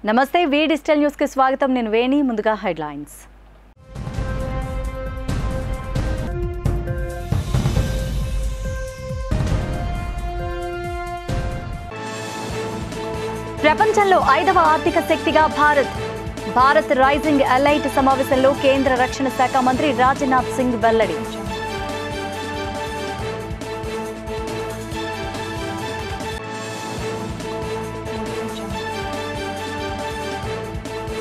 నమస్తే వి digital news కి స్వాగతం నేను వేణి ముందుగా హెడ్లైన్స్ ప్రపంచంలో 5వ ఆర్థిక శక్తిగా భారత్ రైజింగ్ ఎలైట్ సమావేశంలో కేంద్ర రక్షణ శాఖ మంత్రి రాజ్నాథ్ సింగ్ వెల్లడి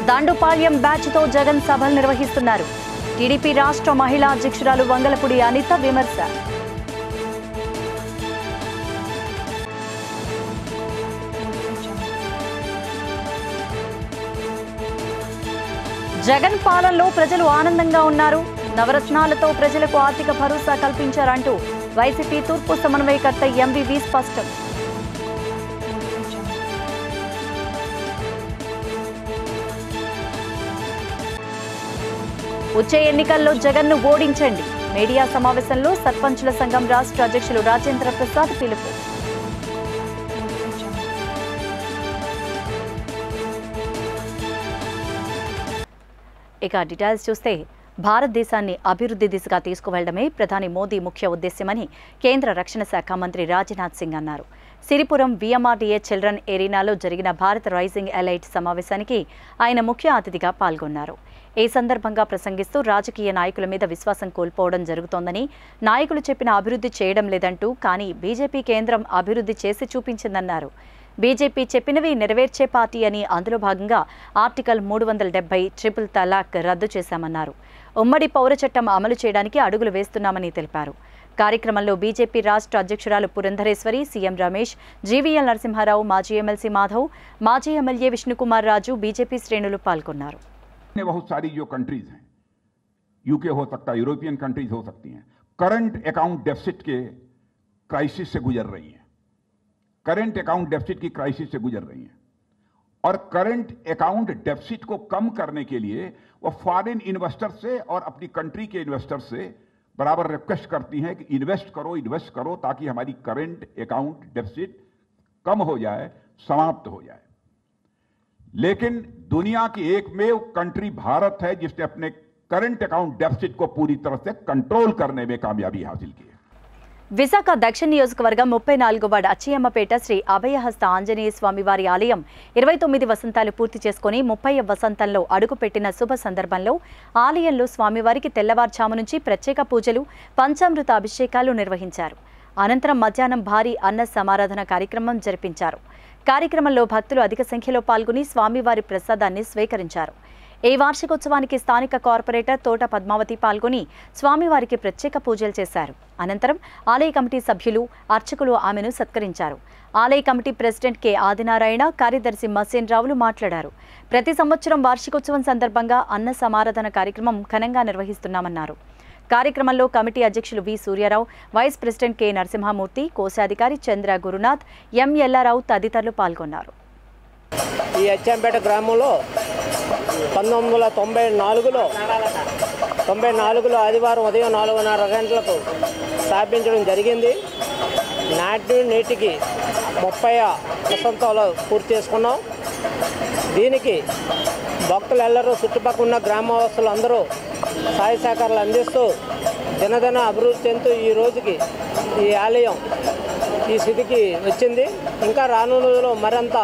దండుపాళ్యం బ్యాచ్ తో జగన్ సభలు నిర్వహిస్తున్నారు. టీడీపీ రాష్ట్ర మహిళా అధ్యక్షురాలు వంగలపూడి అనిత విమర్శ. జగన్ పాలనలో ప్రజలు ఆనందంగా ఉన్నారు. నవరత్నాలతో ప్రజలకు ఆర్థిక భరోసా కల్పించారంటూ వైసీపీ తూర్పు సమన్వయకర్త ఎంవివి స్పష్టం. వచ్చే ఎన్నికల్లో జగన్ను ఓడించండి. మీడియా సమావేశంలో సర్పంచుల సంఘం రాష్ట్ర అధ్యక్షులు రాజేంద్ర ప్రసాద్ పిలుపు. ఇక డీటెయిల్స్ చూస్తే భారతదేశాన్ని అభివృద్ధి దిశగా తీసుకువెళ్లడమే ప్రధాని మోదీ ముఖ్య ఉద్దేశ్యమని కేంద్ర రక్షణ శాఖ మంత్రి రాజ్నాథ్ సింగ్ అన్నారు. సిరిపురం విఎంఆర్డీఏ చిల్డ్రన్ ఏరీనాలో జరిగిన భారత్ రైజింగ్ ఎలైట్ సమావేశానికి ఆయన ముఖ్య అతిథిగా పాల్గొన్నారు. ఈ సందర్భంగా ప్రసంగిస్తూ రాజకీయ నాయకుల మీద విశ్వాసం కోల్పోవడం జరుగుతోందని, నాయకులు చెప్పిన అభివృద్ధి చేయడం లేదంటూ, కానీ బీజేపీ కేంద్రం అభివృద్ధి చేసి చూపించిందన్నారు. బీజేపీ చెప్పినవి నెరవేర్చే పార్టీ అని, అందులో భాగంగా ఆర్టికల్ 370 ట్రిపుల్ తలాక్ రద్దు చేశామన్నారు. ఉమ్మడి పౌర చట్టం అమలు చేయడానికి అడుగులు వేస్తున్నామని తెలిపారు. కార్యక్రమంలో బీజేపీ రాష్ట్ర అధ్యక్షురాలు పురంధరేశ్వరి, సీఎం రమేష్, జీవీఎల్ నరసింహారావు, మాజీ ఎమ్మెల్సీ మాధవ్, మాజీ ఎమ్మెల్యే విష్ణుకుమార్ రాజు, బీజేపీ శ్రేణులు పాల్గొన్నారు. बहुत सारी जो कंट्रीज हैं, यूके हो सकता है, यूरोपियन कंट्रीज हो सकती हैं, करंट अकाउंट डेफिसिट के क्राइसिस से गुजर रही हैं, करंट अकाउंट डेफिसिट की क्राइसिस से गुजर रही हैं, और करंट अकाउंट डेफिसिट को कम करने के लिए वो फॉरेन इन्वेस्टर से और अपनी कंट्री के इन्वेस्टर से बराबर रिक्वेस्ट करती हैं कि इन्वेस्ट करो ताकि हमारी करंट अकाउंट डेफिसिट कम हो जाए, समाप्त हो जाए. लेकिन दुनिया की एकमेव कंट्री भारत है जिसने अपने करंट अकाउंट डेफिसिट को पूरी तरह से कंट्रोल करने में कामयाबी हासिल की है. విశాఖ దక్షిణ నియోజకవర్గం 34వ వార్డు అచ్చియమ్మపేట శ్రీ అభయహస్త ఆంజనేయ స్వామి వారి ఆలయం 29 వసంతాలు పూర్తి చేసుకుని 30వ వసంతంలో అడుగుపెట్టిన శుభ సందర్భంలో ఆలయంలో స్వామివారికి తెల్లవారుజాము నుంచి ప్రత్యేక పూజలు, పంచామృత అభిషేకాలు నిర్వహించారు. అనంతరం మధ్యాహ్నం భారీ అన్న సమారాధన కార్యక్రమం జరిపించారు. కార్యక్రమంలో భక్తులు అధిక సంఖ్యలో పాల్గొని స్వామివారి ప్రసాదాన్ని స్వీకరించారు. ఈ వార్షికోత్సవానికి స్థానిక కార్పొరేటర్ తోట పద్మావతి పాల్గొని స్వామివారికి ప్రత్యేక పూజలు చేశారు. అనంతరం ఆలయ కమిటీ సభ్యులు, అర్చకులు ఆమెను సత్కరించారు. ఆలయ కమిటీ ప్రెసిడెంట్ కె ఆదినారాయణ, కార్యదర్శి మసేన్ రావులు మాట్లాడారు. ప్రతి సంవత్సరం వార్షికోత్సవం సందర్భంగా అన్న సమారాధన కార్యక్రమం ఘనంగా నిర్వహిస్తున్నామన్నారు. కార్యక్రమంలో కమిటీ అధ్యక్షులు V Suryarao, vice president K Narasimhamurthy, కోశాధికారి చంద్ర గురునాథ్, ఎం ఎల్లారావు తదితరులు పాల్గొన్నారు. ఈ అచ్చంపేట గ్రామంలో 1994లో ఆదివారం ఉదయం 4:30 గంటలకు స్థాపించడం జరిగింది. నేటికి 30 వసంతాలు పూర్తి చేసుకున్నాం. దీనికి భక్తులెల్లరూ చుట్టుపక్కల ఉన్న గ్రామవాసులు అందరూ సహాయ సహకారాలు అందిస్తూ దినదిన అభివృద్ధి చెందుతూ ఈ రోజుకి ఈ ఆలయం ఈ స్థితికి వచ్చింది. ఇంకా రానున్న రోజుల్లో మరింత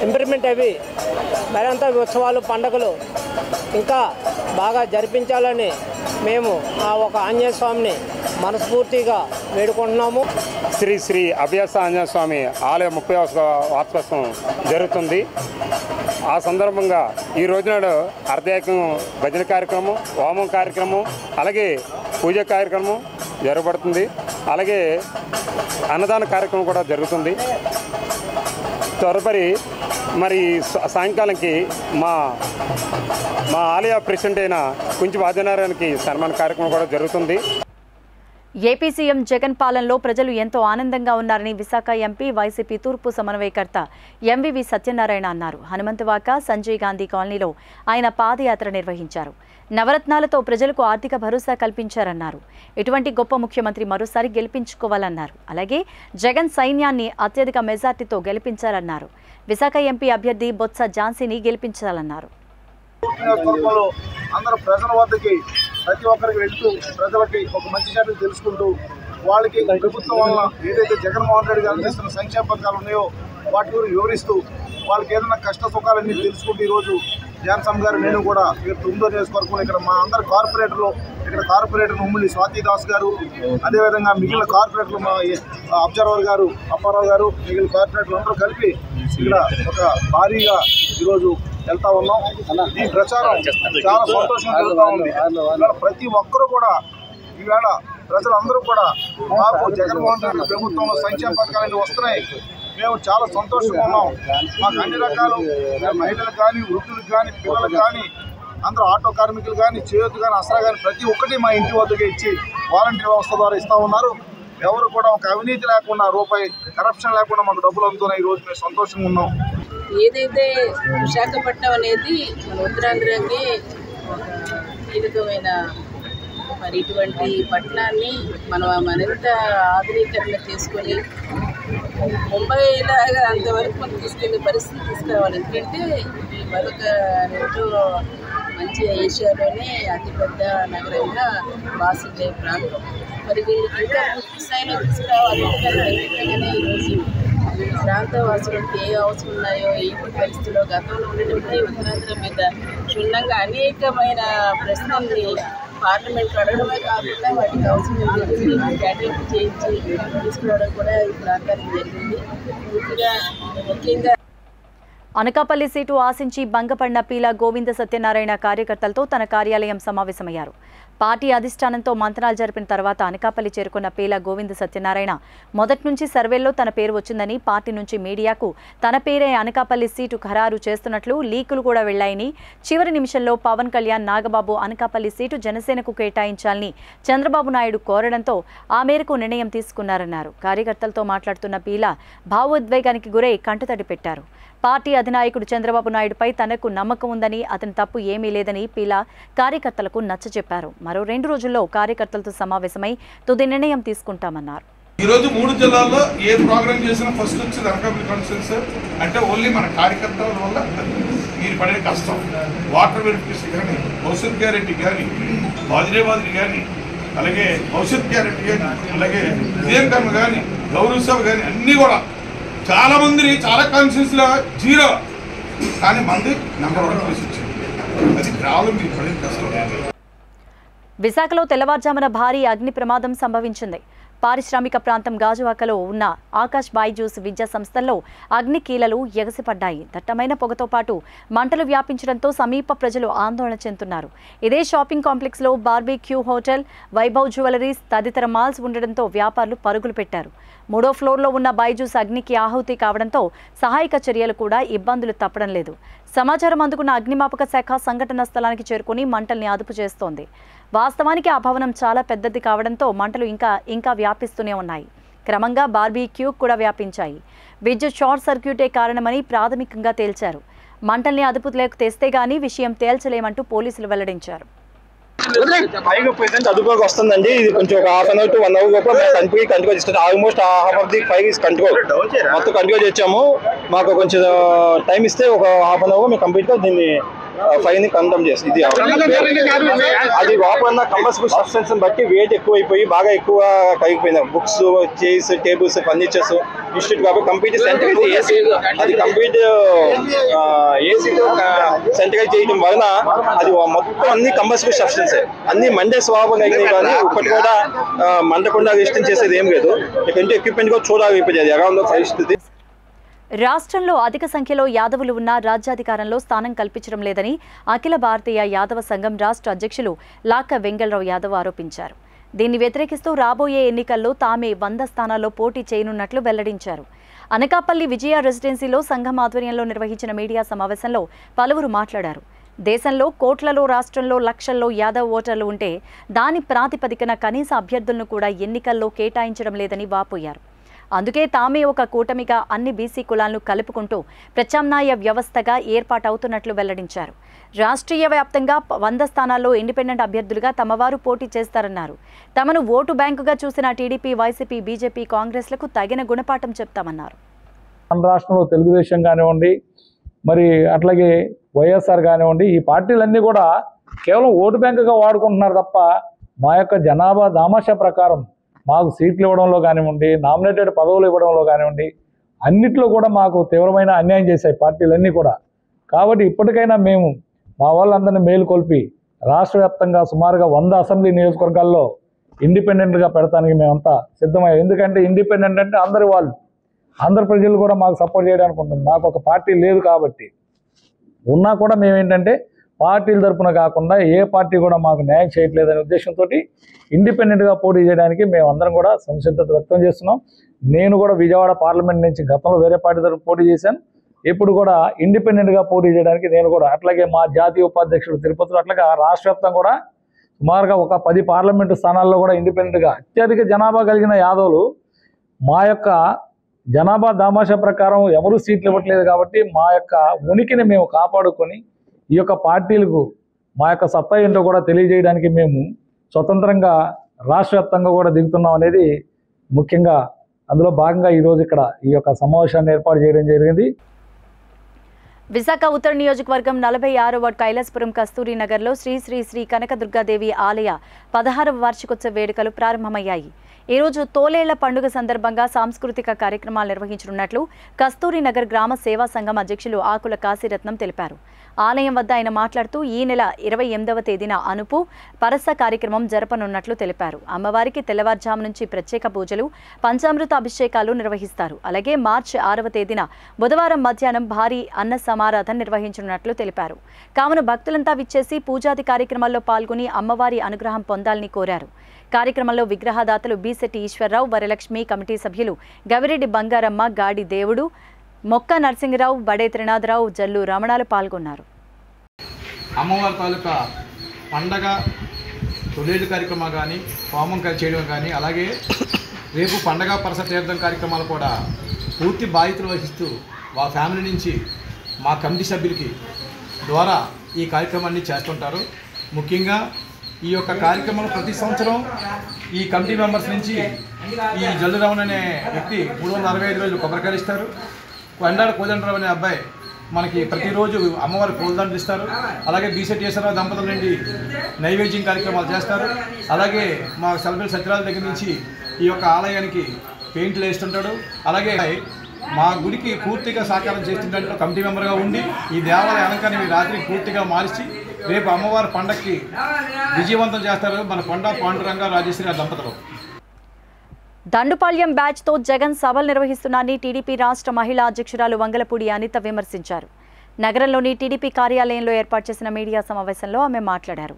ఇంప్రూవ్మెంట్ అవి మరింత ఉత్సవాలు, పండుగలు ఇంకా బాగా జరిపించాలని మేము ఆ ఒక ఆంజనేయ స్వామిని మనస్ఫూర్తిగా వేడుకుంటున్నాము. శ్రీ అభయహస్త ఆంజనేయ స్వామి ఆలయ 30వ వార్షికోత్సవం జరుగుతుంది. ఆ సందర్భంగా ఈ రోజునాడు అర్ధేకం భజన కార్యక్రమం, హోమం కార్యక్రమం, అలాగే పూజ కార్యక్రమం జరగబడుతుంది. అలాగే అన్నదాన కార్యక్రమం కూడా జరుగుతుంది. తదుపరి మరి సాయంకాలంకి మా ఆలయ ప్రెసిడెంట్ అయిన కుంచి ఆదినారాయణకి సన్మాన కార్యక్రమం కూడా జరుగుతుంది. ఏపీ సీఎం జగన్ పాలనలో ప్రజలు ఎంతో ఆనందంగా ఉన్నారని విశాఖ ఎంపీ వైసీపీ తూర్పు సమన్వయకర్త ఎంవివి సత్యనారాయణ అన్నారు. హనుమంతవాక సంజయ్ గాంధీ కాలనీలో ఆయన పాదయాత్ర నిర్వహించారు. నవరత్నాలతో ప్రజలకు ఆర్థిక భరోసా కల్పించారన్నారు. ఇటువంటి గొప్ప ముఖ్యమంత్రి మరోసారి గెలిపించుకోవాలన్నారు. అలాగే జగన్ సైన్యాన్ని అత్యధిక మెజార్టీతో గెలిపించాలన్నారు. విశాఖ ఎంపీ అభ్యర్థి బొత్స ఝాన్సీని గెలిపించాలన్నారు. అందరూ ప్రజల వద్దకి ప్రతి ఒక్కరికి వెళ్తూ ప్రజలకి ఒక మంచి జాతిని తెలుసుకుంటూ వాళ్ళకి ప్రభుత్వం వల్ల ఏదైతే జగన్మోహన్ రెడ్డి గారు అందిస్తున్న సంక్షేమ పథకాలు ఉన్నాయో వాటి గురించి వివరిస్తూ వాళ్ళకి ఏదైనా కష్ట సుఖాలన్నీ తెలుసుకుంటూ ఈరోజు జాన్సమ్ గారు నేను కూడా 9వ నియోజకవర్గంలో ఇక్కడ మా అందరి కార్పొరేటర్లు ఇక్కడ కార్పొరేటర్ ఉమ్మడి స్వాతిదాస్ గారు అదేవిధంగా మిగిలిన కార్పొరేటర్లు మా అబ్జర్వర్ గారు అప్పారావు గారు మిగిలిన కార్పొరేటర్లు అందరూ కలిపి ఇక్కడ ఒక భారీగా ఈరోజు వెళ్తా ఉన్నాం. ఈ ప్రచారం చాలా సంతోషంగా జరుగుతూ ఉంది. ప్రతి ఒక్కరూ కూడా ఈవేళ ప్రజలందరూ కూడా మాకు జగన్మోహన్ రెడ్డి ప్రభుత్వంలో సంక్షేమ పథకాలు వస్తున్నాయి, మేము చాలా సంతోషంగా ఉన్నాం, మాకు అన్ని రకాలు మహిళలకు కానీ వృద్ధులకు కానీ పిల్లలకు కానీ అందరూ ఆటో కార్మికులు కానీ చేయూత కానీ అసరా కానీ ప్రతి ఒక్కటి మా ఇంటి వద్దకు ఇచ్చి వాలంటీర్ వ్యవస్థ ద్వారా ఇస్తూ ఉన్నారు. ఎవరు కూడా ఒక అవినీతి లేకుండా రూపాయి కరప్షన్ లేకుండా మాకు డబ్బులు అందుతున్నాయి. ఈరోజు మేము సంతోషంగా ఉన్నాం. ఏదైతే విశాఖపట్నం అనేది మన ఉత్తరాంధ్రకి కీలకమైన మరి ఇటువంటి పట్టణాన్ని మనం మరింత ఆధునీకరణ చేసుకొని ముంబై లాగా అంతవరకు మనం తీసుకెళ్లే పరిస్థితి తీసుకురావాలి. ఎందుకంటే ఈ మరొక రెండో మంచి ఏషియాలోనే అతిపెద్ద నగరంగా బాసిండే ప్రాంతం. మరి దీనికి ఇంకా పూర్తి స్థాయిలో తీసుకురావాలి. ఎందుకంటే ఈరోజు ప్రాంతవాసులకు ఏ అవసరం ఉన్నాయో ఏంటి పరిస్థితుల్లో గతంలో ఉన్నటువంటి ఉత్తరాంధ్ర మీద క్షుణ్ణంగా అనేకమైన ప్రశ్నల్ని పార్లమెంట్ అడగడమే కాకుండా వాటికి అవసరం కేటాయింపు చేయించి తీసుకురావడం కూడా ఈ ప్రాంతానికి జరిగింది. ముఖ్యంగా అనకాపల్లి సీటు ఆశించి భంగపడిన పీలా గోవింద సత్యనారాయణ కార్యకర్తలతో తన కార్యాలయం సమావేశమయ్యారు. పార్టీ అధిష్టానంతో మంతనాలు జరిపిన తర్వాత అనకాపల్లి చేరుకున్న పీలా గోవింద సత్యనారాయణ మొదటి నుంచి సర్వేల్లో తన పేరు వచ్చిందని, పార్టీ నుంచి మీడియాకు తన పేరే అనకాపల్లి సీటు ఖరారు చేస్తున్నట్లు లీకులు కూడా వెళ్లాయని, చివరి నిమిషంలో పవన్ కళ్యాణ్ నాగబాబు అనకాపల్లి సీటు జనసేనకు కేటాయించాలని చంద్రబాబు నాయుడు కోరడంతో ఆ మేరకు నిర్ణయం తీసుకున్నారన్నారు. కార్యకర్తలతో మాట్లాడుతున్న పీలా భావోద్వేగానికి గురై కంటతడి పెట్టారు. పార్టీ అధినాయకుడు చంద్రబాబు నాయుడుపై తనకు నమ్మకం ఉందని, అతని తప్పు ఏమీ లేదని పీలా కార్యకర్తలకు నచ్చచెప్పారు. మరో 2 రోజుల్లో కార్యకర్తలతో సమావేశమై తుది నిర్ణయం తీసుకుంటామన్నారు. ఈ రోజు 3 జిల్లాల్లో ఏ ప్రోగ్రామ్ చేసినా ఫస్ట్ వచ్చేది అనకాపల్లి కాన్స్టిట్యూన్సీ. అంటే ఓన్లీ మన కార్యకర్తల వల్ల మీరు పడే కష్టం, వాటర్ వెరిఫికేషన్ కానీ, భవిష్యత్ గ్యారెంటీ కానీ, బాదిరే కానీ, అలాగే భవిష్యత్ గ్యారెంటీ కానీ, అలాగే విజయం కర్మ కానీ, గౌరవ సభ కానీ అన్నీ కూడా చాలా మందిని చాలా కాన్స్టిట్యూన్సీలో 0 కానీ మంది నెంబర్ 1 ప్లేస్ వచ్చింది. అది రావడం మీరు పడే కష్టం. విశాఖలో తెల్లవారుజామున భారీ అగ్ని ప్రమాదం సంభవించింది. పారిశ్రామిక ప్రాంతం గాజువాకలో ఉన్న ఆకాష్ బైజూస్ విద్యా సంస్థల్లో అగ్ని కీలలు ఎగసిపడ్డాయి. దట్టమైన పొగతో పాటు మంటలు వ్యాపించడంతో సమీప ప్రజలు ఆందోళన చెందుతున్నారు. ఇదే షాపింగ్ కాంప్లెక్స్లో బార్బీక్యూ హోటల్, వైభవ్ జ్యువెలరీస్ తదితర మాల్స్ ఉండడంతో వ్యాపారులు పరుగులు పెట్టారు. 3వ ఫ్లోర్లో ఉన్న బైజూస్ అగ్నికి ఆహుతి కావడంతో సహాయక చర్యలు కూడా ఇబ్బందులు తప్పడం లేదు. సమాచారం అందుకున్న అగ్నిమాపక శాఖ సంఘటన స్థలానికి చేరుకుని మంటల్ని అదుపు చేస్తోంది. వాస్తవానికి ఆ భవనం చాలా పెద్దది కావడంతో మంటలు ఇంకా వ్యాపిస్తూనే ఉన్నాయి. క్రమంగా బార్బీక్యూ కూడా వ్యాపించాయి. విద్యుత్ షార్ట్ సర్క్యూటే కారణమని ప్రాథమికంగా తేల్చారు. మంటల్ని అదుపులోకి తెస్తే గానీ విషయం తేల్చలేమంటూ పోలీసులు వెల్లడించారు. పైగా ప్రెసెంట్ అదుపులోకి వస్తుందండి. ఇది కొంచెం ఒక 1/2 అవర్ to 1 hour లోపల మేము కంట్రోల్ చేస్తాం. Almost half of the fire is control, మొత్తం కంట్రోల్ చేసాము. మాకు కొంచెం టైం ఇస్తే ఒక 1/2 అవర్ మేము కంప్లీట్ గా దీన్ని ఫైర్ ని కంట్రోల్ చేస్తాం. ఇది అది లోపల కంబస్టిబుల్ సబ్స్టెన్స్ బట్టి వెయిట్ ఎక్కువైపోయి బాగా ఎక్కువ కరిగిపోయింది. Books, chairs, tables, furnitures institute కాబట్టి కంప్లీట్ సెంట్రల్ ఏసీ, అది కంప్లీట్ ఏసీతో సెంట్రల్ చేయడం వలన అది మొత్తం అన్ని కంబస్టిబుల్ సబ్స్టెన్స్ అన్ని మండే స్వభావం అయినాయి. కానీ ఇప్పటి కూడా మండకుండా రెస్టింగ్ చేసేది ఏం లేదు. ఇక ఎక్విప్మెంట్ కూడా చూడాలి అరౌండ్ పరిస్థితి. రాష్ట్రంలో అధిక సంఖ్యలో యాదవులు ఉన్న రాజ్యాధికారంలో స్థానం కల్పించడం లేదని అఖిల భారతీయ యాదవ సంఘం రాష్ట్ర అధ్యక్షులు లాక్క వెంగళరావు యాదవ్ ఆరోపించారు. దీన్ని వ్యతిరేకిస్తూ రాబోయే ఎన్నికల్లో తామే 100 స్థానాల్లో పోటీ చేయనున్నట్లు వెల్లడించారు. అనకాపల్లి విజయ రెసిడెన్సీలో సంఘం ఆధ్వర్యంలో నిర్వహించిన మీడియా సమావేశంలో పలువురు మాట్లాడారు. దేశంలో కోట్లలో, రాష్ట్రంలో లక్షల్లో యాదవ్ ఓటర్లు ఉంటే దాని ప్రాతిపదికన కనీస అభ్యర్థులను కూడా ఎన్నికల్లో కేటాయించడం లేదని వాపోయారు. అందుకే తామే ఒక కూటమిగా అన్ని బీసీ కులాలను కలుపుకుంటూ ప్రత్యామ్నాయ వ్యవస్థగా ఏర్పాటవుతున్నట్లు వెల్లడించారు. రాష్ట్రీయ వ్యాప్తంగా 100 స్థానాల్లో ఇండిపెండెంట్ అభ్యర్థులుగా తమవారు పోటీ చేస్తారన్నారు. తమను ఓటు బ్యాంకుగా చూసిన టీడీపీ, వైసీపీ, బీజేపీ, కాంగ్రెస్లకు తగిన గుణపాఠం చెప్తామన్నారు. మన రాష్ట్రంలో తెలుగుదేశం కానివ్వండి, మరి అట్లాగే వైఎస్ఆర్ కానివ్వండి, ఈ పార్టీలన్నీ కూడా కేవలం ఓటు బ్యాంకుగా వాడుకుంటున్నారు తప్ప మా యొక్క జనాభా దామాషా ప్రకారం మాకు సీట్లు ఇవ్వడంలో కానివ్వండి, నామినేటెడ్ పదవులు ఇవ్వడంలో కానివ్వండి, అన్నిట్లో కూడా మాకు తీవ్రమైన అన్యాయం చేశాయి పార్టీలన్నీ కూడా. కాబట్టి ఇప్పటికైనా మేము మా వాళ్ళందరినీ మేలుకొల్పి రాష్ట్ర వ్యాప్తంగా సుమారుగా 100 అసెంబ్లీ నియోజకవర్గాల్లో ఇండిపెండెంట్గా పెడతానికి మేమంతా సిద్ధమయ్యాం. ఎందుకంటే ఇండిపెండెంట్ అంటే అందరి వాళ్ళు, అందరు ప్రజలు కూడా మాకు సపోర్ట్ చేయడానికి ఉంటుంది. మాకు ఒక పార్టీ లేదు కాబట్టి, ఉన్నా కూడా మేమేంటంటే పార్టీల తరఫున కాకుండా ఏ పార్టీ కూడా మాకు న్యాయం చేయట్లేదనే ఉద్దేశంతో ఇండిపెండెంట్గా పోటీ చేయడానికి మేమందరం కూడా సంసిద్ధత వ్యక్తం చేస్తున్నాం. నేను కూడా విజయవాడ పార్లమెంట్ నుంచి గతంలో వేరే పార్టీ తరఫున పోటీ చేశాను. ఇప్పుడు కూడా ఇండిపెండెంట్గా పోటీ చేయడానికి నేను కూడా, అట్లాగే మా జాతీయ ఉపాధ్యక్షుడు తిరుపతిలో, అట్లాగే రాష్ట్ర వ్యాప్తంగా కూడా సుమారుగా ఒక 10 పార్లమెంటు స్థానాల్లో కూడా ఇండిపెండెంట్గా అత్యధిక జనాభా కలిగిన యాదవులు మా యొక్క జనాభా దామాషా ప్రకారం ఎవరు సీట్లు ఇవ్వట్లేదు కాబట్టి మా యొక్క ఉనికిని మేము కాపాడుకొని ఈ యొక్క పార్టీలకు మా యొక్క సత్తా ఏంటో కూడా తెలియజేయడానికి మేము స్వతంత్రంగా రాష్ట్ర వ్యాప్తంగా కూడా దిగుతున్నాం అనేది ముఖ్యంగా అందులో భాగంగా ఈరోజు ఇక్కడ ఈ యొక్క సమావేశాన్ని ఏర్పాటు చేయడం జరిగింది. విశాఖ ఉత్తర నియోజకవర్గం 46వ వార్డు కైలాసపురం కస్తూరి నగర్లో శ్రీ శ్రీ శ్రీ కనకదుర్గాదేవి ఆలయ 16వ వార్షికోత్సవ వేడుకలు ప్రారంభమయ్యాయి. ఈ రోజు తోలేళ్ల పండుగ సందర్భంగా సాంస్కృతిక కార్యక్రమాలు నిర్వహించనున్నట్లు కస్తూరి నగర్ గ్రామ సేవా సంఘం అధ్యక్షులు ఆకుల కాశీరత్నం తెలిపారు. ఆలయం వద్ద ఆయన మాట్లాడుతూ ఈ నెల 28వ తేదీన అనుపు పరస కార్యక్రమం జరపనున్నట్లు తెలిపారు. అమ్మవారికి తెల్లవారుజాము నుంచి ప్రత్యేక పూజలు, పంచామృత అభిషేకాలు నిర్వహిస్తారు. అలాగే మార్చి 6వ తేదీన బుధవారం మధ్యాహ్నం భారీ అన్న సమారాధన నిర్వహించనున్నట్లు తెలిపారు. కావున భక్తులంతా విచ్చేసి పూజాది కార్యక్రమాల్లో పాల్గొని అమ్మవారి అనుగ్రహం పొందాలని కోరారు. కార్యక్రమంలో విగ్రహదాతలు బీసెట్టి ఈశ్వరరావు, వరలక్ష్మి, కమిటీ సభ్యులు గవిరెడ్డి బంగారమ్మ, గాడి దేవుడు, మొక్క నరసింహరావు, బడే త్రినాథరావు, జల్లు రమణాలు పాల్గొన్నారు. అమ్మవారి తాలూకా పండగ తొలేళ్ళు కార్యక్రమం కానీ, హోమం చేయడం కానీ, అలాగే రేపు పండగ పరస తీర్థం కార్యక్రమాలు కూడా పూర్తి బాధ్యతలు వహిస్తూ మా ఫ్యామిలీ నుంచి మా కమిటీ సభ్యులకి ద్వారా ఈ కార్యక్రమాన్ని చేస్తుంటారు. ముఖ్యంగా ఈ యొక్క కార్యక్రమంలో ప్రతి సంవత్సరం ఈ కమిటీ మెంబర్స్ నుంచి ఈ జల్లు రమణ అనే వ్యక్తి 365 రోజులు కొబ్బరికాయలు ఇస్తారు. కొండాడ కోదండరావు అనే అబ్బాయి మనకి ప్రతిరోజు అమ్మవారి పూలదండలు ఇస్తారు. అలాగే బీసెట్టి ఈశ్వరరావు దంపతుల నుండి నైవేద్యం కార్యక్రమాలు చేస్తారు. అలాగే మా సెలబ్రేట్ సత్యరాజు దగ్గర నుంచి ఈ యొక్క ఆలయానికి పెయింట్లు వేస్తుంటాడు. అలాగే మా గుడికి పూర్తిగా సహకారం చేస్తుంటే కమిటీ మెంబర్గా ఉండి ఈ దేవాలయ అలంకరణ రాత్రి పూర్తిగా మార్చి రేపు అమ్మవారి పండగకి విజయవంతం చేస్తారు మన కొండా పాండురంగ రాజేశ్వరి దంపతులు. దండుపాళ్యం బ్యాచ్తో జగన్ సభలు నిర్వహిస్తున్నారని టీడీపీ రాష్ట్ర మహిళా అధ్యక్షురాలు వంగలపూడి అనిత విమర్శించారు. నగరంలోని టీడీపీ కార్యాలయంలో ఏర్పాటు చేసిన మీడియా సమావేశంలో ఆమె మాట్లాడారు.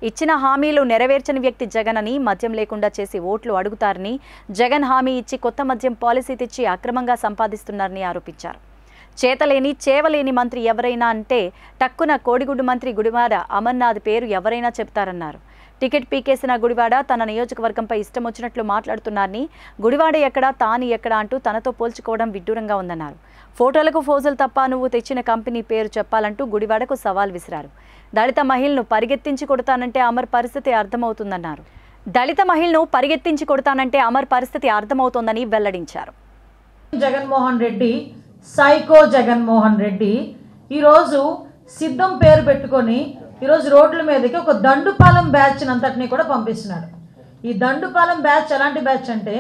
ఇచ్చిన హామీలు నెరవేర్చని వ్యక్తి జగన్ అని, మద్యం లేకుండా చేసి ఓట్లు అడుగుతారని, జగన్ హామీ ఇచ్చి కొత్త మద్యం పాలసీ తెచ్చి అక్రమంగా సంపాదిస్తున్నారని ఆరోపించారు. చేతలేని చేవలేని మంత్రి ఎవరైనా అంటే టక్కున కోడిగుడ్డు మంత్రి గుడివాడ అమర్నాథ్ పేరు ఎవరైనా చెప్తారన్నారు. టికెట్ పీకేసిన గుడివాడ తన నియోజకవర్గంపై ఇష్టం వచ్చినట్లు మాట్లాడుతున్నారని, గుడివాడ ఎక్కడా తాను ఎక్కడా అంటూ తనతో పోల్చుకోవడం విడ్డూరంగా ఉందన్నారు. ఫోటోలకు ఫోజులు తప్ప నువ్వు తెచ్చిన కంపెనీ పేరు చెప్పాలంటూ గుడివాడకు సవాల్ విసిరారు. దళిత మహిళను పరిగెత్తించి కొడతానంటే అమర్ పరిస్థితి అర్థమవుతుందన్నారు. దళిత మహిళను పరిగెత్తించి కొడతానంటే అమర్ పరిస్థితి అర్థమవుతోందని వెల్లడించారు. జగన్మోహన్ రెడ్డి, సైకో జగన్మోహన్ రెడ్డి ఈరోజు సిద్ధం పేరు పెట్టుకొని ఈరోజు రోడ్ల మీదకి ఒక దండుపాలెం బ్యాచ్ అంతటిని కూడా పంపిస్తున్నాడు. ఈ దండుపాలెం బ్యాచ్ ఎలాంటి బ్యాచ్ అంటే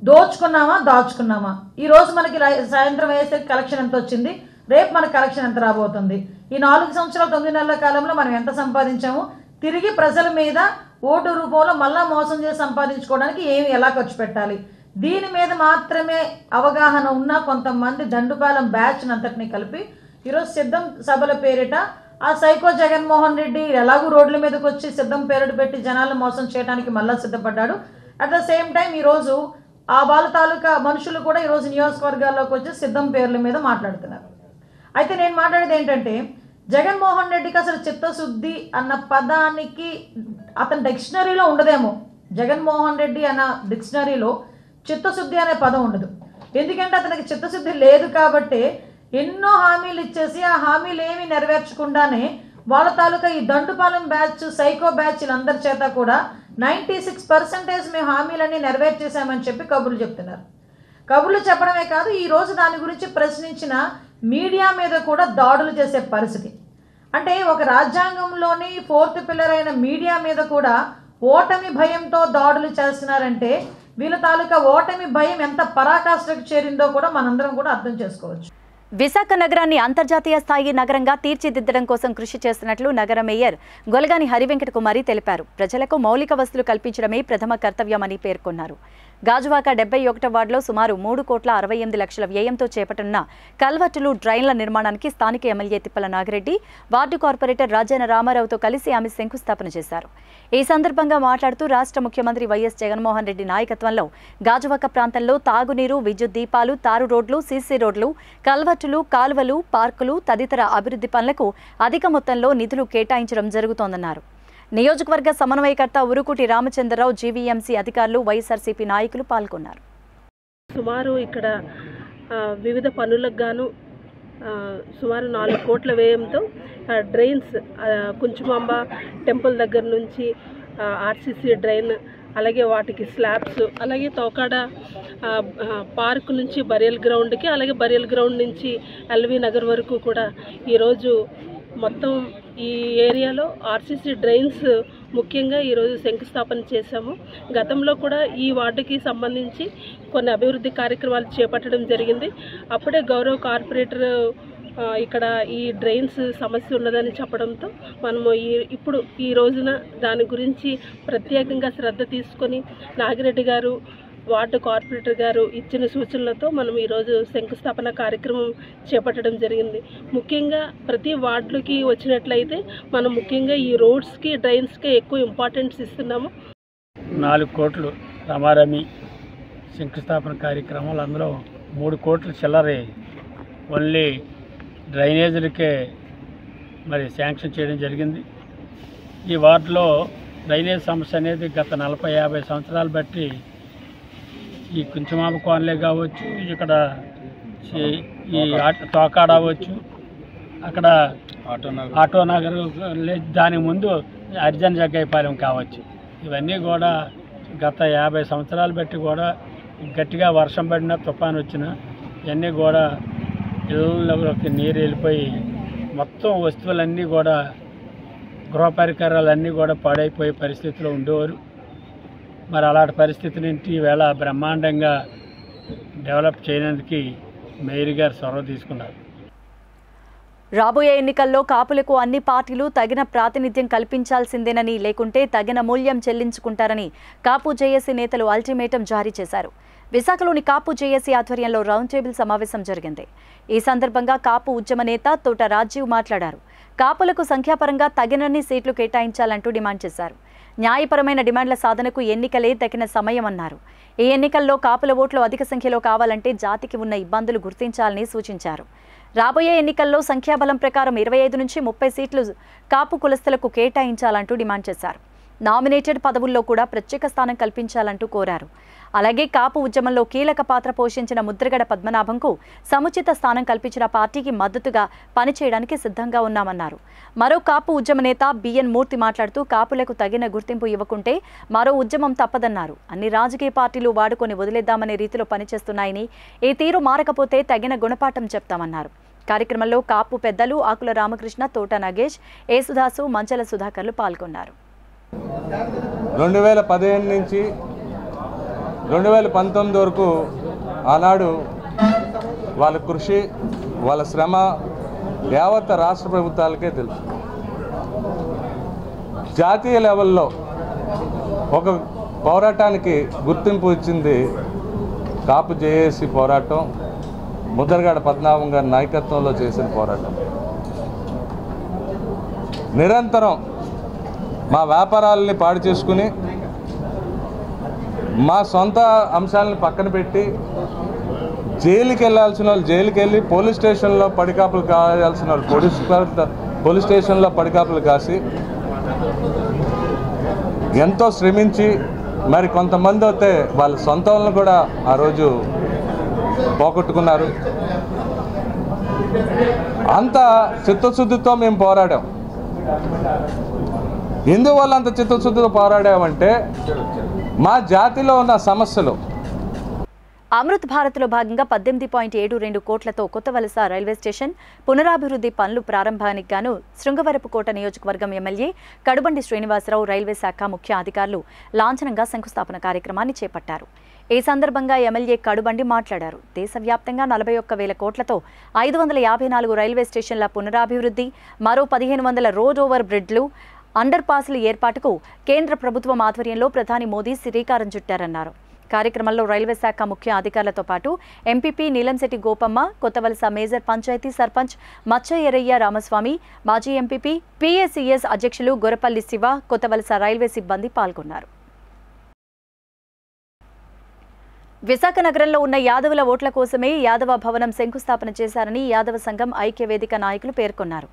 దోచుకున్నామా దాచుకున్నామా, ఈరోజు మనకి సాయంత్రం అయ్యేసరికి కలెక్షన్ ఎంత వచ్చింది, రేపు మనకు కలెక్షన్ ఎంత రాబోతుంది, ఈ 4 సంవత్సరాల 9 నెలల కాలంలో మనం ఎంత సంపాదించాము, తిరిగి ప్రజల మీద ఓటు రూపంలో మళ్ళా మోసం చేసి సంపాదించుకోవడానికి ఎలా ఖర్చు పెట్టాలి, దీని మీద మాత్రమే అవగాహన ఉన్న కొంతమంది దండుపాలెం బ్యాచ్ అంతటిని కలిపి ఈరోజు సిద్ధం సభల పేరిట ఆ సైకో జగన్మోహన్ రెడ్డి ఎలాగూ రోడ్ల మీదకి వచ్చి సిద్ధం పేరుడు పెట్టి జనాలను మోసం చేయడానికి మళ్ళా సిద్ధపడ్డాడు. అట్ ద సేమ్ టైం ఈరోజు ఆ వాళ్ళ తాలూకా మనుషులు కూడా ఈరోజు నియోజకవర్గాల్లోకి వచ్చి సిద్ధం పేర్ల మీద మాట్లాడుతున్నారు. అయితే నేను మాట్లాడేది ఏంటంటే జగన్మోహన్ రెడ్డికి అసలు చిత్తశుద్ధి అన్న పదానికి అతని డిక్షనరీలో ఉండదేమో. జగన్మోహన్ రెడ్డి అన్న డిక్షనరీలో చిత్తశుద్ధి అనే పదం ఉండదు. ఎందుకంటే అతనికి చిత్తశుద్ధి లేదు కాబట్టి ఎన్నో హామీలు ఇచ్చేసి ఆ హామీలు ఏమీ నెరవేర్చకుండానే వాళ్ళ తాలూకా ఈ దండుపాలెం బ్యాచ్, సైకో బ్యాచ్లందరి చేత కూడా 96% మేము హామీలన్నీ నెరవేర్చేసామని చెప్పి కబుర్లు చెప్తున్నారు. కబుర్లు చెప్పడమే కాదు, ఈరోజు దాని గురించి ప్రశ్నించిన మీడియా మీద కూడా దాడులు చేసే పరిస్థితి. అంటే ఒక రాజ్యాంగంలోని 4th పిల్లర్ అయిన మీడియా మీద కూడా ఓటమి భయంతో దాడులు చేస్తున్నారంటే వీళ్ళ తాలూకా ఓటమి భయం ఎంత పరాకాష్ఠకు చేరిందో కూడా మనందరం కూడా అర్థం చేసుకోవచ్చు. విశాఖ నగరాన్ని అంతర్జాతీయ స్థాయి నగరంగా తీర్చిదిద్దడం కోసం కృషి చేస్తున్నట్లు నగర మేయర్ గొలగాని హరివెంకట కుమారి తెలిపారు. ప్రజలకు మౌలిక వసతులు కల్పించడమే ప్రథమ కర్తవ్యమని పేర్కొన్నారు. గాజువాక 71వ వార్డులో సుమారు 3,68,00,000 వ్యయంతో చేపట్టనున్న కల్వర్టులు, డ్రైన్ల నిర్మాణానికి స్థానిక ఎమ్మెల్యే తిప్పల నాగిరెడ్డి, వార్డు కార్పొరేటర్ రాజాన రామారావుతో కలిసి ఆమె శంకుస్థాపన చేశారు. ఈ సందర్భంగా మాట్లాడుతూ రాష్ట్ర ముఖ్యమంత్రి వైఎస్ జగన్మోహన్ రెడ్డి నాయకత్వంలో గాజువాక ప్రాంతంలో తాగునీరు, విద్యుత్ దీపాలు, తారు రోడ్లు, సీసీ రోడ్లు, కల్వర్టులు, కాలువలు, పార్కులు తదితర అభివృద్ధి పనులకు అధిక మొత్తంలో నిధులు కేటాయించడం జరుగుతోందన్నారు. నియోజకవర్గ సమన్వయకర్త ఉరుకుటి రామచంద్రరావు, జీవీఎంసీ అధికారులు, వైఎస్ఆర్సీపీ నాయకులు పాల్గొన్నారు. సుమారు ఇక్కడ వివిధ పనులకు గాను సుమారు 4 కోట్ల వ్యయంతో డ్రైన్స్ కుంచుమాంబ టెంపుల్ దగ్గర నుంచి ఆర్సీసీ డ్రైన్, అలాగే వాటికి స్లాబ్స్, అలాగే తోకాడ పార్క్ నుంచి బరియల్ గ్రౌండ్కి, అలాగే బరియల్ గ్రౌండ్ నుంచి ఎల్వి నగర్ వరకు కూడా ఈరోజు మొత్తం ఈ ఏరియాలో ఆర్సీసీ డ్రైన్స్ ముఖ్యంగా ఈరోజు శంకుస్థాపన చేశాము. గతంలో కూడా ఈ వార్డుకి సంబంధించి కొన్ని అభివృద్ధి కార్యక్రమాలు చేపట్టడం జరిగింది. అప్పుడే గౌరవ కార్పొరేటర్ ఇక్కడ ఈ డ్రైన్స్ సమస్య ఉన్నదని చెప్పడంతో మనము ఇప్పుడు ఈ రోజున దాని గురించి ప్రత్యేకంగా శ్రద్ధ తీసుకొని నాగిరెడ్డి గారు, వార్డు కార్పొరేటర్ గారు ఇచ్చిన సూచనలతో మనం ఈరోజు శంకుస్థాపన కార్యక్రమం చేపట్టడం జరిగింది. ముఖ్యంగా ప్రతి వార్డులకి వచ్చినట్లయితే మనం ముఖ్యంగా ఈ రోడ్స్కి, డ్రైన్స్కి ఎక్కువ ఇంపార్టెన్స్ ఇస్తున్నాము. 4 కోట్లు రమారమి శంకుస్థాపన కార్యక్రమాలు, అందులో 3 కోట్లు చిల్లరే ఓన్లీ డ్రైనేజీలకే మరి శాంక్షన్ చేయడం జరిగింది. ఈ వార్డులో డ్రైనేజ్ సమస్య అనేది గత 40-50 సంవత్సరాలు బట్టి ఈ కుంచుమామ కోనలే కావచ్చు, ఇక్కడ ఈ తోకాడ అవ్వచ్చు, అక్కడ ఆటో నగర్, దానికి ముందు అర్జన్ జగ్గైపాలెం కావచ్చు, ఇవన్నీ కూడా గత 50 సంవత్సరాలు బట్టి కూడా గట్టిగా వర్షం పడినా, తుఫాను వచ్చినా ఇవన్నీ కూడా ఇళ్ళలోకి నీరు వెళ్ళిపోయి మొత్తం వస్తువులన్నీ కూడా, గృహ పరికరాలన్నీ కూడా పాడైపోయే పరిస్థితిలో ఉండేవారు. మరి అలాంటి పరిస్థితి నుంచి ఈవేళ బ్రహ్మాండంగా డెవలప్ చేయడానికి మేయర్ గారు చొరవ తీసుకున్నారు. రాబోయే ఎన్నికల్లో కాపులకు అన్ని పార్టీలు తగిన ప్రాతినిధ్యం కల్పించాల్సిందేనని, లేకుంటే తగిన మూల్యం చెల్లించుకుంటారని కాపు జేఏసీ నేతలు అల్టిమేటం జారీ చేశారు. విశాఖలోని కాపు జేఏసీ ఆధ్వర్యంలో రౌండ్ టేబుల్ సమావేశం జరిగింది. ఈ సందర్భంగా కాపు ఉద్యమ నేత తోట రాజీవ్ మాట్లాడారు. కాపులకు సంఖ్యాపరంగా తగినన్ని సీట్లు కేటాయించాలంటూ డిమాండ్ చేశారు. న్యాయపరమైన డిమాండ్ల సాధనకు ఎన్నికలే తగిన సమయమన్నారు. ఈ ఎన్నికల్లో కాపుల ఓట్లు అధిక సంఖ్యలో కావాలంటే జాతికి ఉన్న ఇబ్బందులు గుర్తించాలని సూచించారు. రాబోయే ఎన్నికల్లో సంఖ్యాబలం ప్రకారం 25 నుంచి 30 సీట్లు కాపు కులస్తులకు కేటాయించాలంటూ డిమాండ్ చేశారు. నామినేటెడ్ పదవుల్లో కూడా ప్రత్యేక స్థానం కల్పించాలంటూ కోరారు. అలాగే కాపు ఉద్యమంలో కీలక పాత్ర పోషించిన ముద్రగడ పద్మనాభంకు సముచిత స్థానం కల్పించిన పార్టీకి మద్దతుగా పనిచేయడానికి సిద్ధంగా ఉన్నామన్నారు. మరో కాపు ఉద్యమ నేత బిఎన్ మూర్తి మాట్లాడుతూ కాపులకు తగిన గుర్తింపు ఇవ్వకుంటే మరో ఉద్యమం తప్పదన్నారు. అన్ని రాజకీయ పార్టీలు వాడుకొని వదిలేద్దామనే రీతిలో పనిచేస్తున్నాయని, ఈ తీరు మారకపోతే తగిన గుణపాఠం చెప్తామన్నారు. కార్యక్రమంలో కాపు పెద్దలు ఆకుల రామకృష్ణ, తోట నాగేష్, ఏసుదాసు, మంచల సుధాకర్లు పాల్గొన్నారు. 2015 నుంచి 2019 వరకు ఆనాడు వాళ్ళ కృషి, వాళ్ళ శ్రమ యావత్ రాష్ట్ర ప్రభుత్వాలకే తెలుసు. జాతీయ లెవెల్లో ఒక పోరాటానికి గుర్తింపు ఇచ్చింది కాపు జేఏసీ పోరాటం, ముద్రగడ పద్మనాభం గారి నాయకత్వంలో చేసిన పోరాటం. నిరంతరం మా వ్యాపారాలని పాడు చేసుకుని, మా సొంత అంశాలను పక్కన పెట్టి జైలుకి వెళ్ళాల్సిన వాళ్ళు జైలుకి వెళ్ళి, పోలీస్ స్టేషన్లో పడికాపులు కావాల్సిన వాళ్ళు పోలీస్ స్టేషన్లో పడికాపులు కాసి ఎంతో శ్రమించి మరి కొంతమంది అయితే వాళ్ళ సొంత వాళ్ళని కూడా ఆ రోజు పోగొట్టుకున్నారు. అంత చిత్తశుద్ధితో మేము పోరాడాం. ఎందువల్ల అంత చిత్తశుద్ధితో పోరాడామంటే మా జాతిలో ఉన్న సమస్యలు. అమృత్ భారత్లో భాగంగా 18.72 కోట్లతో కొత్త వలస రైల్వే స్టేషన్ పునరాభివృద్ధి పనులు ప్రారంభానికి గాను శృంగవరపుకోట నియోజకవర్గం ఎమ్మెల్యే కడుబండి శ్రీనివాసరావు, రైల్వే శాఖ ముఖ్య అధికారులు లాంఛనంగా శంకుస్థాపన కార్యక్రమాన్ని చేపట్టారు. ఈ సందర్భంగా ఎమ్మెల్యే కడుబండి మాట్లాడారు. దేశవ్యాప్తంగా 41,000 కోట్లతో 554 రైల్వే స్టేషన్ల పునరాభివృద్ధి, మరో 1,500 రోడ్ ఓవర్ బ్రిడ్జ్లు, అండర్ పాస్ల ఏర్పాటుకు కేంద్ర ప్రభుత్వం ఆధ్వర్యంలో ప్రధాని మోదీ శ్రీకారం చుట్టారన్నారు. కార్యక్రమంలో రైల్వే శాఖ ముఖ్య అధికారులతో పాటు ఎంపీపీ నీలంశెట్టి గోపమ్మ, కొత్తవలస మేజర్ పంచాయతీ సర్పంచ్ మచ్చ ఎరయ్య రామస్వామి, మాజీ ఎంపీపీ, పీఏసీఎస్ అధ్యక్షులు గొరపల్లి శివ, కొత్తవలస రైల్వే సిబ్బంది పాల్గొన్నారు. విశాఖ నగరంలో ఉన్న యాదవుల ఓట్ల కోసమే యాదవ భవనం శంకుస్థాపన చేశారని యాదవ సంఘం ఐక్యవేదిక నాయకులు పేర్కొన్నారు.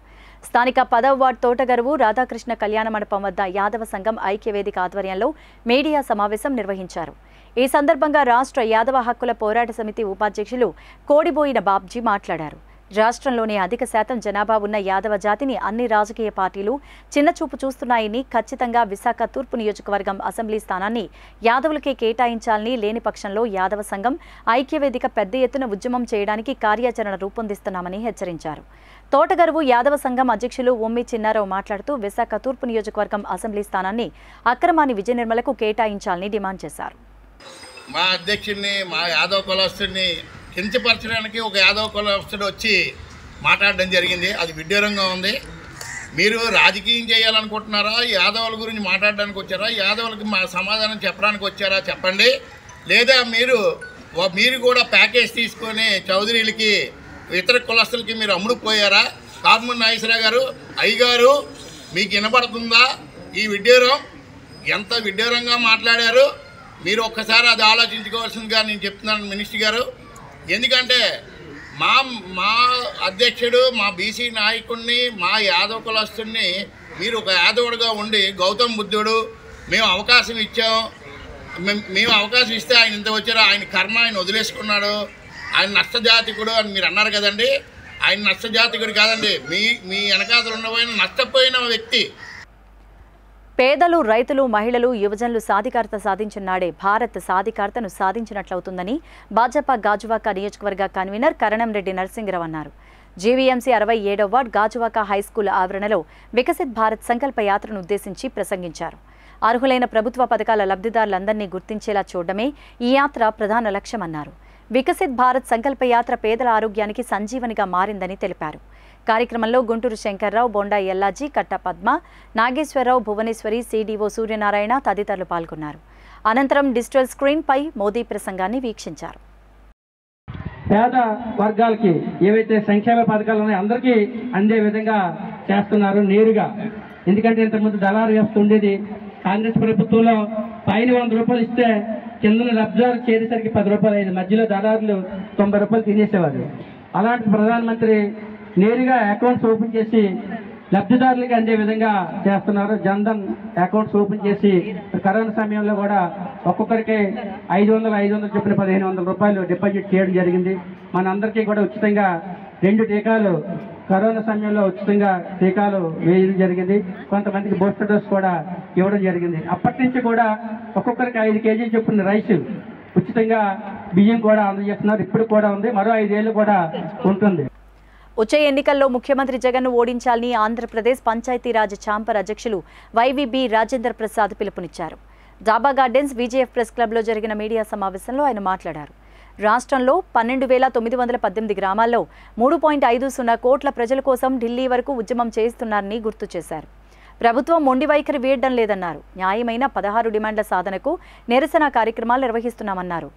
స్థానిక 10వ వార్డు తోటగరువు రాధాకృష్ణ కళ్యాణ మండపం వద్ద యాదవ సంఘం ఐక్యవేదిక ఆధ్వర్యంలో మీడియా సమావేశం నిర్వహించారు. ఈ సందర్భంగా రాష్ట్ర యాదవ హక్కుల పోరాట సమితి ఉపాధ్యక్షులు కోడిబోయిన బాబ్జీ మాట్లాడారు. రాష్ట్రంలోని అధిక శాతం జనాభా ఉన్న యాదవ జాతిని అన్ని రాజకీయ పార్టీలు చిన్నచూపు చూస్తున్నాయని, ఖచ్చితంగా విశాఖ తూర్పు నియోజకవర్గం అసెంబ్లీ స్థానాన్ని యాదవులకే కేటాయించాలని, లేని పక్షంలో యాదవ సంఘం ఐక్యవేదిక పెద్ద ఎత్తున ఉద్యమం చేయడానికి కార్యాచరణ రూపొందిస్తున్నామని హెచ్చరించారు. తోటగరువు యాదవ సంఘం అధ్యక్షులు ఉమ్మి చిన్నారావు మాట్లాడుతూ విశాఖ తూర్పు నియోజకవర్గం అసెంబ్లీ స్థానాన్ని అక్రమాని విజయ నిర్మలకు కేటాయించాలని డిమాండ్ చేశారు. మా అధ్యక్షుడిని, మా యాదవ కులస్తుడిని కించపరచడానికి ఒక యాదవ కులస్తుడు వచ్చి మాట్లాడడం జరిగింది. అది విడ్డూరంగా ఉంది. మీరు రాజకీయం చేయాలనుకుంటున్నారా? యాదవుల గురించి మాట్లాడడానికి వచ్చారా? యాదవులకి మా సమాధానం చెప్పడానికి వచ్చారా? చెప్పండి. లేదా మీరు కూడా ప్యాకేజ్ తీసుకొని చౌదరీలకి, ఇతర కులస్తులకి మీరు అమ్ముడుపోయారా? కారుమూరి నాగేశ్వరరావు గారు, అయ్యగారు, మీకు వినపడుతుందా ఈ విడ్డూరం? ఎంత విడ్డూరంగా మాట్లాడారు మీరు ఒక్కసారి అది ఆలోచించుకోవాల్సిందిగా నేను చెప్తున్నాను మినిస్టర్ గారు. ఎందుకంటే మా అధ్యక్షుడు, మా బీసీ నాయకుడిని, మా యాదవ కులస్తుడిని మీరు ఒక యాదవుడిగా ఉండి, గౌతమ్ బుద్ధుడు మేము అవకాశం ఇచ్చాం, మేము అవకాశం ఇస్తే ఆయన ఇంత వచ్చారు, ఆయన కర్మ ఆయన వదిలేసుకున్నాడు, ఆయన నష్టజాతికుడు అని మీరు అన్నారు కదండి. ఆయన నష్టజాతికుడు కాదండి, మీ వెనకాతలు ఉన్నపోయిన నష్టపోయిన వ్యక్తి. పేదలు, రైతులు, మహిళలు, యువజనులు సాధికారత సాధించినాడే భారత్ సాధికారతను సాధించినట్లవుతుందని భాజపా గాజువాక నియోజకవర్గ కన్వీనర్ కరణంరెడ్డి నరసింగరావు అన్నారు. జీవీఎంసీ 67వ వార్డ్ గాజువాక హైస్కూల్ ఆవరణలో వికసిత్ భారత్ సంకల్ప యాత్రను ఉద్దేశించి ప్రసంగించారు. అర్హులైన ప్రభుత్వ పథకాల లబ్ధిదారులందరినీ గుర్తించేలా చూడడమే ఈ యాత్ర ప్రధాన లక్ష్యమన్నారు. వికసిత్ భారత్ సంకల్ప యాత్ర పేదల ఆరోగ్యానికి సంజీవనిగా మారిందని తెలిపారు. కార్యక్రమంలో గుంటూరు శంకర్రావు, బొండా ఎల్లాజీ, కట్ట పద్మ, నాగేశ్వరరావు, భువనేశ్వరి, సిడిఓ సూర్యనారాయణ తదితరులు పాల్గొన్నారు. అనంతరం డిజిటల్ స్క్రీన్పై మోదీ ప్రసంగాన్ని వీక్షించారు. పేద వర్గాలకి ఏవైతే సంక్షేమ పథకాలు ఉన్నాయో అందరికీ అందే విధంగా చేస్తున్నారు నేరుగా. ఎందుకంటే ఇంతకుముందు దళారు వ్యవస్థ ఉండేది. కాంగ్రెస్ ప్రభుత్వంలో పైన 100 రూపాయలు ఇస్తే కింద లబ్ధిదారు చేరేసరికి 10 రూపాయలు అయింది. మధ్యలో దళారులు 90 రూపాయలు తినేసేవారు. అలాంటి ప్రధానమంత్రి నేరుగా అకౌంట్స్ ఓపెన్ చేసి లబ్ధిదారులకి అందే విధంగా చేస్తున్నారు. జన్ధన్ అకౌంట్స్ ఓపెన్ చేసి కరోనా సమయంలో కూడా ఒక్కొక్కరికి 500 చొప్పున 1,500 రూపాయలు డిపాజిట్ చేయడం జరిగింది. మనందరికీ కూడా ఉచితంగా 2 టీకాలు కరోనా సమయంలో ఉచితంగా టీకాలు వేయడం జరిగింది. కొంతమందికి బూస్టర్ డోస్ కూడా ఇవ్వడం జరిగింది. అప్పటి నుంచి కూడా ఒక్కొక్కరికి 5 కేజీలు చొప్పున రైస్, ఉచితంగా బియ్యం కూడా అందజేస్తున్నారు. ఇప్పుడు కూడా ఉంది, మరో 5 ఏళ్ళు కూడా ఉంటుంది. వచ్చే ఎన్నికల్లో ముఖ్యమంత్రి జగన్ను ఓడించాలని ఆంధ్రప్రదేశ్ పంచాయతీరాజ్ ఛాంబర్ అధ్యక్షులు వైవీబీ రాజేంద్ర ప్రసాద్ పిలుపునిచ్చారు. డాబా గార్డెన్స్ విజేఎఫ్ ప్రెస్ క్లబ్లో జరిగిన మీడియా సమావేశంలో ఆయన మాట్లాడారు. రాష్ట్రంలో 12,918 గ్రామాల్లో 3.50 కోట్ల ప్రజల కోసం ఢిల్లీ వరకు ఉద్యమం చేయిస్తున్నారని గుర్తు చేశారు. ప్రభుత్వం మొండి వైఖరి వీయడం లేదన్నారు. న్యాయమైన 16 డిమాండ్ల సాధనకు నిరసన కార్యక్రమాలు నిర్వహిస్తున్నామన్నారు.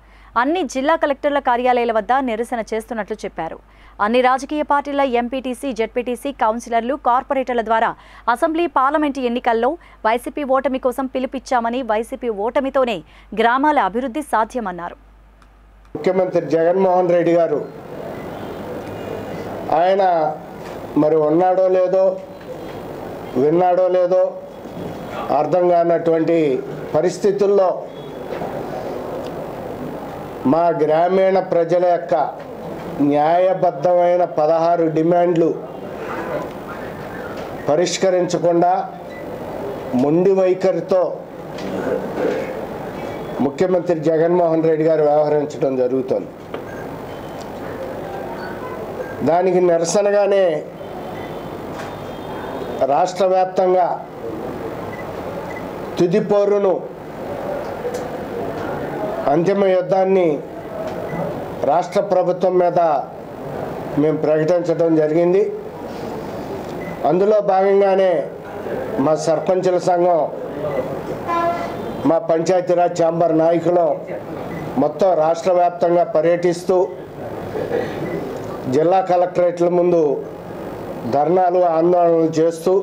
అన్ని జిల్లా కలెక్టర్ల కార్యాలయాల వద్ద నిరసన చేస్తున్నట్లు చెప్పారు. అన్ని రాజకీయ పార్టీల ఎంపీటీసీ, జెడ్పీటీసీ, కౌన్సిలర్లు, కార్పొరేటర్ల ద్వారా అసెంబ్లీ, పార్లమెంటు ఎన్నికల్లో వైసీపీ ఓటమి కోసం పిలుపిచ్చామని, వైసీపీ ఓటమితోనే గ్రామాల అభివృద్ధి సాధ్యమన్నారు. ముఖ్యమంత్రి జగన్మోహన్ రెడ్డి గారు ఆయన మరి ఉన్నాడో లేదో విన్నాడో లేదో అర్థం కానటువంటి పరిస్థితుల్లో మా గ్రామీణ ప్రజల యొక్క న్యాయబద్ధమైన 16 డిమాండ్లు పరిష్కరించకుండా మొండి వైఖరితో ముఖ్యమంత్రి జగన్మోహన్ రెడ్డి గారు వ్యవహరించడం జరుగుతుంది. దానికి నిరసనగానే రాష్ట్ర వ్యాప్తంగా తుది పోరును అంతిమ యుద్ధాన్ని రాష్ట్ర ప్రభుత్వం మీద మేము ప్రకటించడం జరిగింది. అందులో భాగంగానే మా సర్పంచుల సంఘం, మా పంచాయతీరాజ్ ఛాంబర్ నాయకులు మొత్తం రాష్ట్ర వ్యాప్తంగా పర్యటిస్తూ జిల్లా కలెక్టరేట్ల ముందు ధర్నాలు ఆందోళనలు చేస్తూ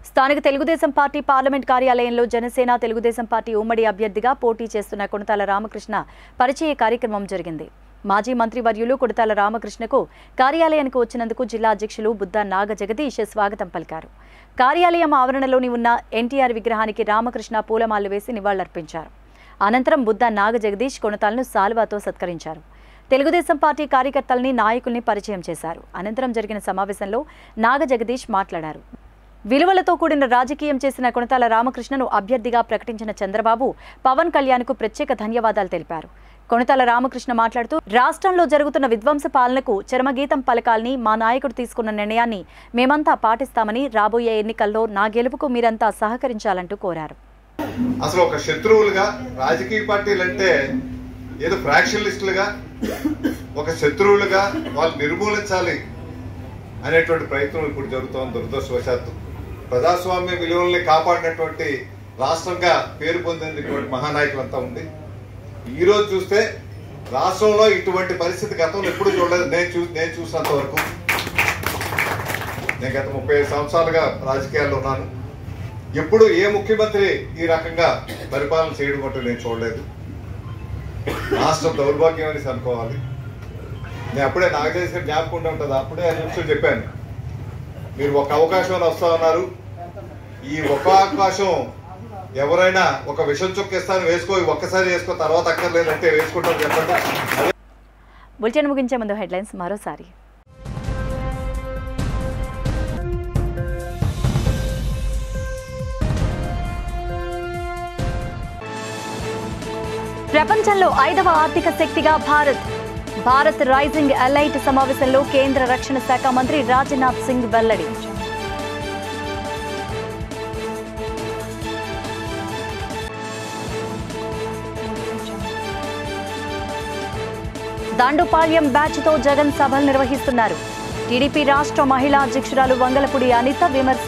స్థానిక తెలుగుదేశం పార్టీ పార్లమెంట్ కార్యాలయంలో జనసేన తెలుగుదేశం పార్టీ ఉమ్మడి అభ్యర్థిగా పోటీ చేస్తున్న కొణతాల రామకృష్ణ పరిచయ కార్యక్రమం జరిగింది. మాజీ మంత్రివర్యులు కొణతాల రామకృష్ణకు కార్యాలయానికి వచ్చినందుకు జిల్లా అధ్యక్షులు బుద్ధ నాగ జగదీష్ స్వాగతం పలికారు. కార్యాలయం ఆవరణలోని ఉన్న ఎన్టీఆర్ విగ్రహానికి రామకృష్ణ పూలమాలలు వేసి నివాళులర్పించారు. అనంతరం బుద్ధ నాగ జగదీష్ కొణతాలను సాల్వాతో సత్కరించారు. తెలుగుదేశం పార్టీ కార్యకర్తల్ని నాయకుల్ని పరిచయం చేశారు. అనంతరం జరిగిన సమావేశంలో నాగ జగదీష్ మాట్లాడారు. విలువలతో కూడిన రాజకీయం చేసిన కొణతాల రామకృష్ణను అభ్యర్థిగా ప్రకటించిన చంద్రబాబు, పవన్ కళ్యాణ్కు ప్రత్యేక ధన్యవాదాలు తెలిపారు. కొణతాల రామకృష్ణ మాట్లాడుతూ రాష్ట్రంలో జరుగుతున్న విధ్వంస పాలనకు చరమగీతం పలకాలని మా నాయకుడు తీసుకున్న నిర్ణయాన్ని మేమంతా పాటిస్తామని, రాబోయే ఎన్నికల్లో నా గెలుపుకు మీరంతా సహకరించాలంటూ కోరారు. అసలు ఒక శత్రువులుగా రాజకీయ పార్టీలంటే ఏదో ఫ్రాక్షనలిస్టులుగా ఒక శత్రువులుగా వాళ్ళు నిర్మూలించాలి అనేటువంటి ప్రయత్నం ఇప్పుడు జరుగుతోంది. దురదృష్టవశాత్తు ప్రజాస్వామ్య విలువల్ని కాపాడినటువంటి రాష్ట్రంగా పేరు పొందినటువంటి మహానాయకులంతా ఉంది. ఈరోజు చూస్తే రాష్ట్రంలో ఇటువంటి పరిస్థితి గతంలో ఎప్పుడు చూడలేదు. నేను చూసినంత వరకు, నేను గత 35 సంవత్సరాలుగా రాజకీయాల్లో ఉన్నాను. ఎప్పుడు ఏ ముఖ్యమంత్రి ఈ రకంగా పరిపాలన చేయడం అంటూ నేను చూడలేదు. రాష్ట్రం దౌర్భాగ్యం అనేసి అనుకోవాలి. నేను అప్పుడే నాకు చేసిన జ్ఞాపకం ఉంటుంది. అప్పుడే నిమిషం చెప్పాను, మీరు ఒక అవకాశం వస్తా ఉన్నారు. ఈ ఒక అవకాశం ఎవరైనా ఒక విషం చుక్కేస్తాను వేసుకో, ఒక్కసారి వేసుకో, తర్వాత అక్కర్లేదంటే వేసుకుంటాం చెప్పండి. బులెటిన్ ముగించే ముందు హెడ్లైన్స్ మరోసారి. ప్రపంచంలో 5వ ఆర్థిక శక్తిగా భారత్ రైజింగ్ ఎలైట్ సమావేశంలో కేంద్ర రక్షణ శాఖ మంత్రి రాజ్నాథ్ సింగ్ వెల్లడి. దండుపాళ్యం బ్యాచ్తో జగన్ సభలు నిర్వహిస్తున్నారు. టీడీపీ రాష్ట్ర మహిళా అధ్యక్షురాలు వంగలపూడి అనిత విమర్శ.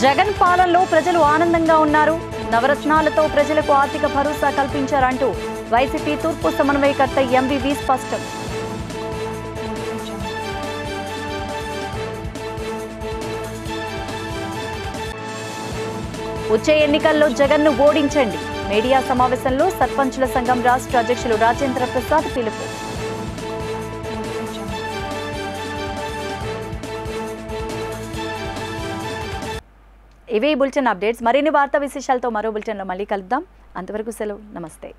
జగన్ పాలనలో ప్రజలు ఆనందంగా ఉన్నారు. నవరత్నాలతో ప్రజలకు ఆర్థిక భరోసా కల్పించారంటూ వైసీపీ తూర్పు సమన్వయకర్త ఎంవివి స్పష్టం. వచ్చే ఎన్నికల్లో జగన్ను ఓడించండి. మీడియా సమావేశంలో సర్పంచుల సంఘం రాష్ట్ర అధ్యక్షులు రాజేంద్ర ప్రసాద్ పిలుపు. ఇవే బులెటిన్ అప్డేట్స్. మరిన్ని వార్తా విశేషాలతో మరో బులెటిన్లో మళ్ళీ కలుద్దాం. అంతవరకు సెలవు. నమస్తే.